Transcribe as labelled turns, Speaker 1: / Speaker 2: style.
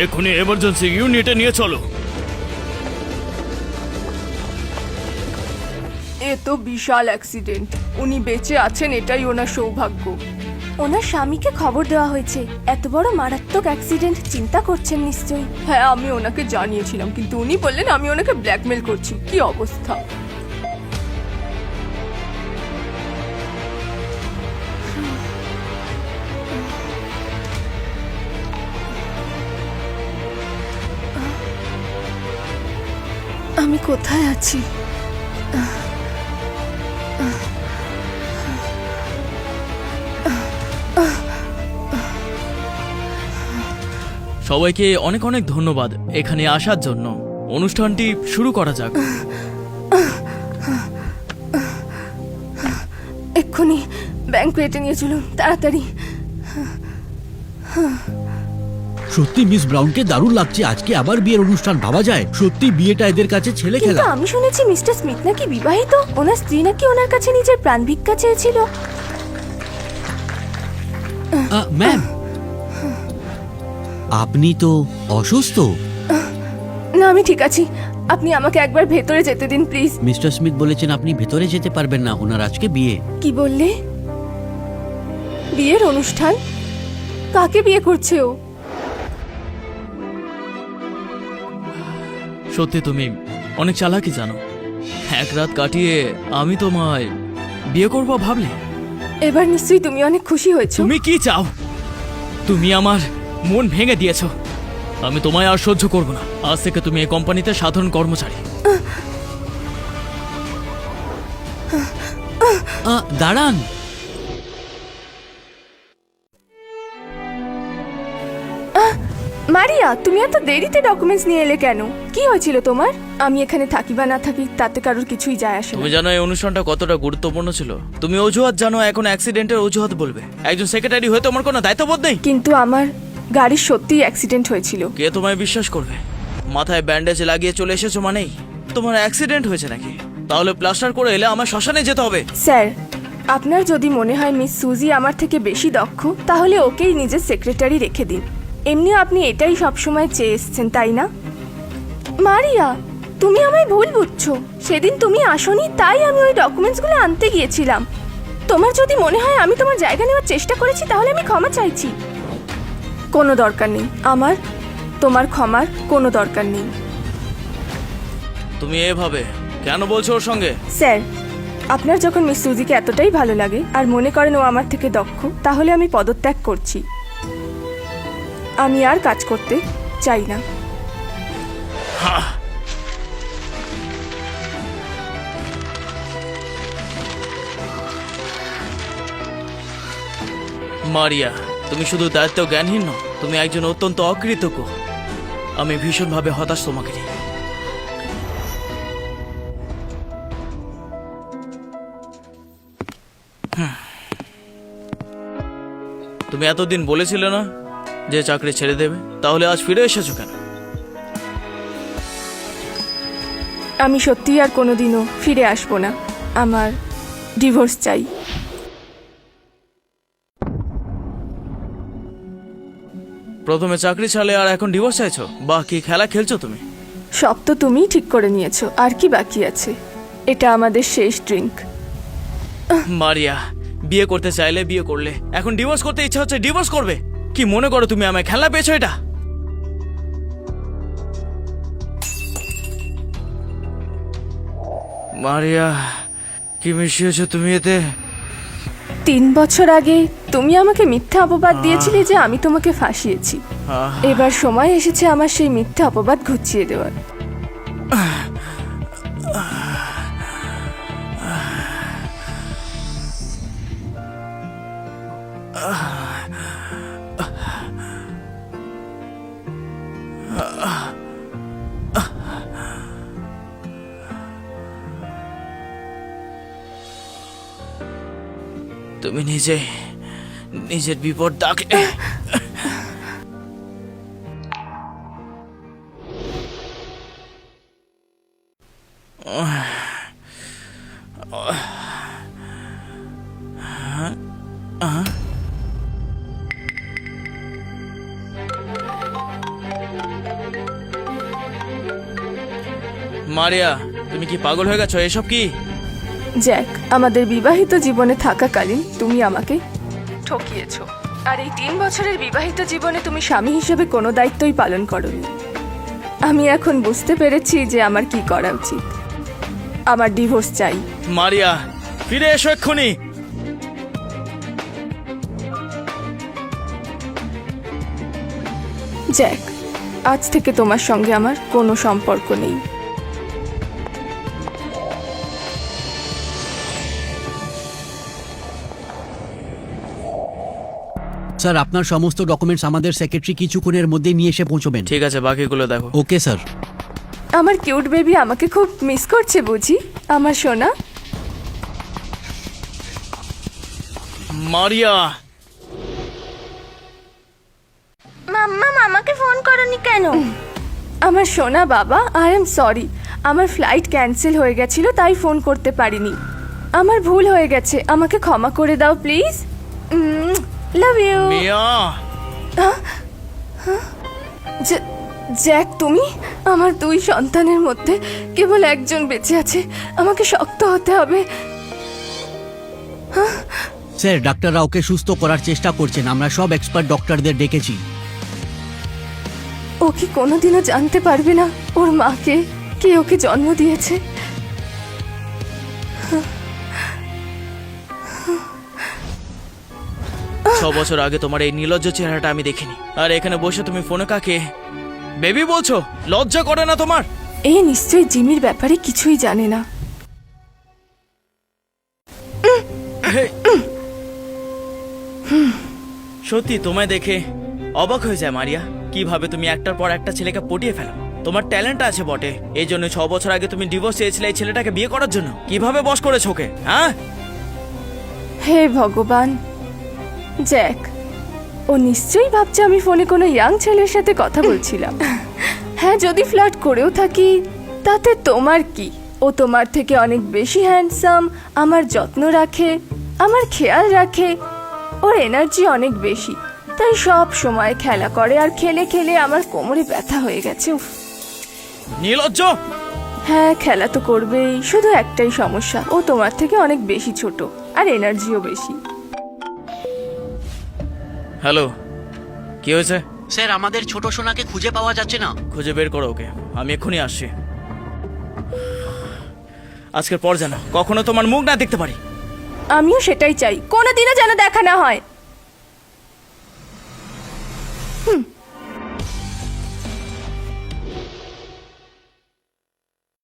Speaker 1: এক্ষুনি এমার্জেন্সি ইউনিটে নিয়ে চলো।
Speaker 2: এ তো বিশাল অ্যাক্সিডেন্ট। উনি বেঁচে আছেন এটাই ওনার সৌভাগ্য।
Speaker 3: ওনার স্বামীকে খবর দেওয়া হয়েছে। এত বড় মারাত্মক অ্যাক্সিডেন্ট, চিন্তা করছেন নিশ্চয়ই।
Speaker 2: হ্যাঁ, আমি ওনাকে জানিয়েছিলাম, কিন্তু উনি বললেন আমি ওনাকে ব্ল্যাকমেল করছি। কি অবস্থা!
Speaker 3: আমি কোথায় আছি?
Speaker 1: সবাইকে অনেক অনেক ধন্যবাদ এখানে আসার জন্য। অনুষ্ঠানটি শুরু করা যাক।
Speaker 3: এক্ষুনি ব্যাংকুয়েটে নিয়ে চলুন, তাড়াতাড়ি।
Speaker 4: সত্যি মিস ব্রাউনকে দারুণ লাগছে। আজকে আবার বিয়ের অনুষ্ঠান ভাবা যায়? সত্যি বিয়েটা এদের কাছে ছেলে
Speaker 3: কিন্তু
Speaker 4: খেলা।
Speaker 3: আমি শুনেছি মিস্টার স্মিথ নাকি বিবাহিত। ওনার স্ত্রী নাকি ওনার কাছে নিজের প্রাণ ভিক্ষা চেয়েছিল।
Speaker 4: ম্যাম, আপনি তো অসুস্থ।
Speaker 3: না, আমি ঠিক আছি। আপনি আমাকে একবার ভেতরে যেতে দিন প্লিজ।
Speaker 4: মিস্টার স্মিথ বলেছেন আপনি ভেতরে যেতে পারবেন না, ওনার আজকে বিয়ে।
Speaker 3: কি বললে? বিয়ের অনুষ্ঠান? কাকে বিয়ে করছে ও?
Speaker 1: সত্যি তুমি অনেক চালাকি জানো। এক রাত কাটিয়ে আমি তোমায় বিয়ে করবো ভাবলে?
Speaker 3: এবার নিশ্চয়ই তুমি অনেক খুশি হয়েছো।
Speaker 1: তুমি কি চাও? তুমি আমার মন ভেঙে দিয়েছো। আমি তোমায় আর সহ্য করব না। আজ থেকে তুমি এই কোম্পানিতে সাধারণ কর্মচারী।
Speaker 4: দাঁড়ান,
Speaker 3: মারিয়া, তুমি এত দেরিতে ডকুমেন্টস নিয়ে এলে কেন? কি হয়েছিল তোমার? আমি এখানে থাকি বা না থাকি তাতে কারোর কিছুই যায় আসে না।
Speaker 1: তুমি জানো এই অনুষ্ঠানটা কতটা গুরুত্বপূর্ণ ছিল? তুমি অজুহাত জানো, এখন অ্যাক্সিডেন্টের অজুহাত বলবে? একজন সেক্রেটারি হয়ে তোমার কোনো দায়িত্ববোধ নেই?
Speaker 3: কিন্তু আমার গাড়ির সত্যিই অ্যাক্সিডেন্ট হয়েছিল।
Speaker 1: কে তোমায় বিশ্বাস করবে? মাথায় ব্যান্ডেজ লাগিয়ে চলে এসেছো মানেই তোমার অ্যাক্সিডেন্ট হয়েছে নাকি? তাহলে প্লাস্টার করে এলে আমার শ্মশানে যেতে হবে।
Speaker 3: স্যার, আপনার যদি মনে হয় মিস সুজি আমার থেকে বেশি দক্ষ, তাহলে ওকেই নিজের সেক্রেটারি রেখে দিন। এমনিও আপনি এটাই সবসময় চেয়ে এসছেন, তাই না? মারিয়া, তুমি আমায় ভুল বুঝছো। সেদিন তুমি আসোনি, তাই আমি ওই ডকুমেন্টসগুলো আনতে গিয়েছিলাম। তোমার যদি মনে হয় আমি তোমার জায়গা নেওয়ার চেষ্টা করেছি, তাহলে আমি ক্ষমা চাইছি। কোনো দরকার নেই আমার তোমার ক্ষমার, কোনো দরকার নেই।
Speaker 1: তুমি এভাবে কেন বলছো ওর সঙ্গে?
Speaker 3: স্যার, আপনার যখন মিস সুজিকে এতটাই ভালো লাগে আর মনে করেন ও আমার থেকে দক্ষ, তাহলে আমি পদত্যাগ করছি। আমি আর কাজ করতে চাই না।
Speaker 1: মারিয়া, তুমি শুধু দায়িত্ব জ্ঞানহীন নও, তুমি একজন অত্যন্ত অকৃতজ্ঞ। আমি ভীষণভাবে হতাশ তোমাকে নিয়ে। তুমি এতদিন বলেছিলে না যে চাকরি ছেড়ে দেবে? তাহলে আজ ফিরে এসেছো কেন?
Speaker 3: আমি সত্যিই আর কোনোদিনও ফিরে আসবো না। আমার ডিভোর্স চাই।
Speaker 1: প্রথমে চাকরি ছাড়লে আর এখন ডিভোর্স চাইছো? বাহ, কি খেলা খেলছো তুমি।
Speaker 3: সব তো তুমিই ঠিক করে নিয়েছো, আর কি বাকি আছে? এটা আমাদের শেষ ড্রিঙ্ক।
Speaker 1: মারিয়া, বিয়ে করতে চাইলে বিয়ে করলে, এখন ডিভোর্স করতে ইচ্ছা হচ্ছে ডিভোর্স করবে? কি মনে করো তুমি আমায় খেলা পেয়েছো এটা? মারিয়া, কি মিশিয়েছো তুমি এতে?
Speaker 3: 3 বছর আগে তুমি আমাকে মিথ্যা অপবাদ দিয়েছিলে যে আমি তোমাকে ফাঁসিয়েছি। এবার সময় এসেছে আমার সেই মিথ্যা অপবাদ ঘুচিয়ে দেওয়ার।
Speaker 1: তুমি নিজের বিপদ ডাকলে। মারিয়া, তুমি কি পাগল হয়ে গেছো? এসব কি?
Speaker 3: জ্যাক, আমাদের বিবাহিত জীবনে থাকাকালীন তুমি আমাকে ঠকিয়েছো, আর এই 3 বছরের বিবাহিত জীবনে তুমি স্বামী হিসেবে কোনো দায়িত্বই পালন করোনি। আমি এখন বুঝতে পেরেছি যে আমার কি করা উচিত। আমার ডিভোর্স চাই।
Speaker 1: মারিয়া, ফিরে এসো এক্ষুনি।
Speaker 3: জ্যাক, আজ থেকে তোমার সঙ্গে আমার কোনো সম্পর্ক নেই।
Speaker 4: স্যার, আপনার সমস্ত ডকুমেন্টস আমাদের সেক্রেটারি কিছুক্ষণের মধ্যে নিয়ে এসে পৌঁছবেন।
Speaker 1: ঠিক আছে, বাকিগুলো দেখো।
Speaker 4: Okay sir.
Speaker 3: আমার কিউট বেবি আমাকে খুব মিস করছে বুঝি, আমার সোনা।
Speaker 1: মারিয়া,
Speaker 3: মাম্মা, আমাকে ফোন করনি কেন? আমার সোনা বাবা, আই এম সরি। আমার ফ্লাইট ক্যান্সেল হয়ে গেছিল, তাই ফোন করতে পারিনি। আমার ভুল হয়ে গেছে, আমাকে ক্ষমা করে দাও please. Love you.
Speaker 1: Mia,
Speaker 3: Jack, তুমি? আমার 2 সন্তানের মধ্যে কেবল একজন বেঁচে আছে, আমাকে শক্ত হতে হবে।
Speaker 4: স্যার, ডাক্তাররা ওকে সুস্থ করার চেষ্টা করছেন। আমরা সব এক্সপার্ট ডক্টরদের ডেকেছি।
Speaker 3: ও কি কোনোদিনও জানতে পারবে না ওর মাকে, কে ওকে জন্ম দিয়েছে?
Speaker 1: ছ বছর আগে তোমার এই নির্লজ্জ চেহারাটা আমি দেখিনি, আর এখানে বসে তুমি ফোনে কাকে বেবি বলছো? লজ্জা করে না তোমার?
Speaker 3: এ নিশ্চয়ই জিমির ব্যাপারে কিছুই জানে না।
Speaker 1: সত্যি তোমায় দেখে অবাক হয়ে যায় মারিয়া, কিভাবে তুমি একটার পর একটা ছেলেকে পটিয়ে ফেলো। তোমার ট্যালেন্ট আছে বটে, এই জন্য 6 বছর আগে তুমি ডিভোর্স চেয়েছিলে এই ছেলেটাকে বিয়ে করার জন্য। কিভাবে বশ করেছো ওকে? হ্যাঁ,
Speaker 3: হে ভগবান। জ্যাক, ও নিশ্চয়ই ভাবছে আমি ফোনে কোনো ইয়াং ছেলের সাথে কথা বলছিলাম। হ্যাঁ, যদি ফ্লার্ট করেও থাকি তাতে তোমার কি? ও তোমার থেকে অনেক বেশি হ্যান্ডসাম, আমার যত্ন রাখে, আমার খেয়াল রাখে, ওর এনার্জি অনেক বেশি, তাই সব সময় খেলা করে, আর খেলে খেলে আমার কোমরে ব্যথা হয়ে গেছে। উফ।
Speaker 1: নির্লজ্জ।
Speaker 3: হ্যাঁ, খেলা তো করবেই, শুধু একটাই সমস্যা, ও তোমার থেকে অনেক বেশি ছোট আর এনার্জিও বেশি।
Speaker 1: হ্যালো, কি হয়েছে?
Speaker 4: স্যার, আমাদের ছোট সোনাকে খুঁজে পাওয়া যাচ্ছে না।
Speaker 1: খুঁজে বের করো ওকে, আমি এক্ষুনি আসছি। আজকের পর যেন কখনো তোমার মুখ না দেখতে পারি।
Speaker 3: আমিও সেটাই চাই, কোনোদিনও যেন দেখা না হয়।